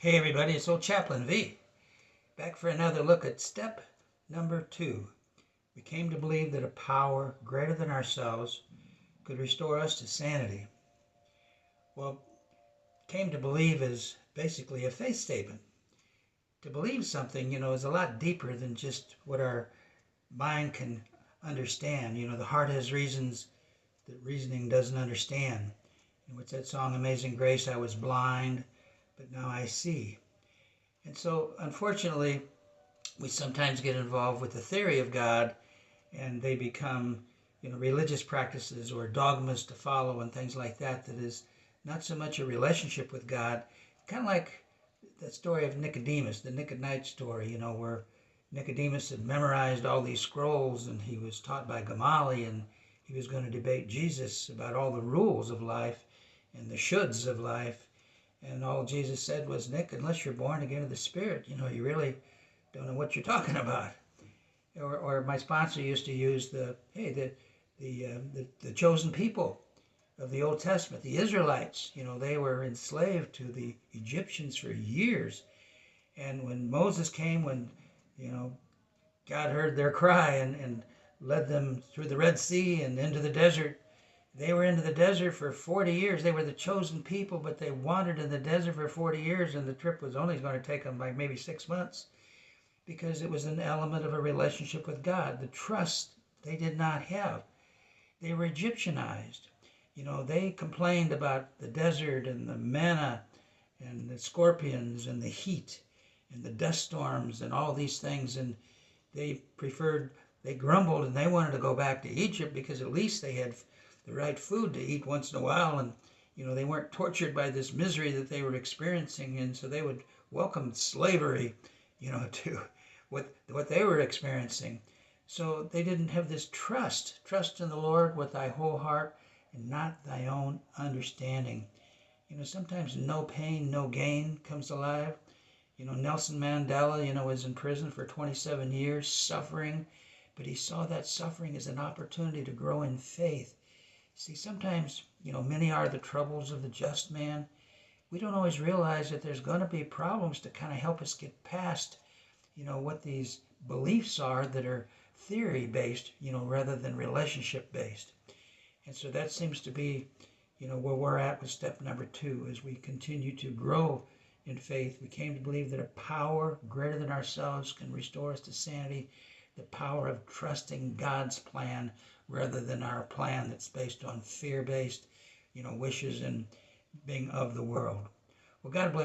Hey everybody, it's old Chaplain V, back for another look at step number 2. We came to believe that a power greater than ourselves could restore us to sanity. Well, came to believe is basically a faith statement. To believe something, is a lot deeper than just what our mind can understand. The heart has reasons that reasoning doesn't understand. And what's that song, Amazing Grace? I was blind, but now I see. And so, unfortunately, we sometimes get involved with the theory of God, and they become, religious practices or dogmas to follow and things like that. That is not so much a relationship with God, kind of like the story of Nicodemus, the Nicodemus story, where Nicodemus had memorized all these scrolls and he was taught by Gamaliel, and he was going to debate Jesus about all the rules of life and the shoulds of life. And all Jesus said was, Nick, unless you're born again of the Spirit, you really don't know what you're talking about. Or my sponsor used to use the chosen people of the Old Testament, the Israelites. They were enslaved to the Egyptians for years. And when Moses came, when, God heard their cry and led them through the Red Sea and into the desert, they were into the desert for 40 years. They were the chosen people, but they wandered in the desert for 40 years, and the trip was only going to take them like maybe 6 months because it was an element of a relationship with God. The trust they did not have. They were Egyptianized. They complained about the desert and the manna and the scorpions and the heat and the dust storms and all these things, and they grumbled, and they wanted to go back to Egypt because at least they had the right food to eat once in a while, and they weren't tortured by this misery that they were experiencing, and so they would welcome slavery, to what they were experiencing. So they didn't have this trust in the Lord with thy whole heart and not thy own understanding. Sometimes no pain, no gain comes alive. Nelson Mandela, was in prison for 27 years, suffering, but he saw that suffering as an opportunity to grow in faith. See, sometimes, many are the troubles of the just man. We don't always realize that there's going to be problems to kind of help us get past, what these beliefs are that are theory-based, rather than relationship-based. And so that seems to be, where we're at with step number 2 as we continue to grow in faith. We came to believe that a power greater than ourselves can restore us to sanity, the power of trusting God's plan rather than our plan that's based on fear-based, wishes and being of the world. Well, God bless.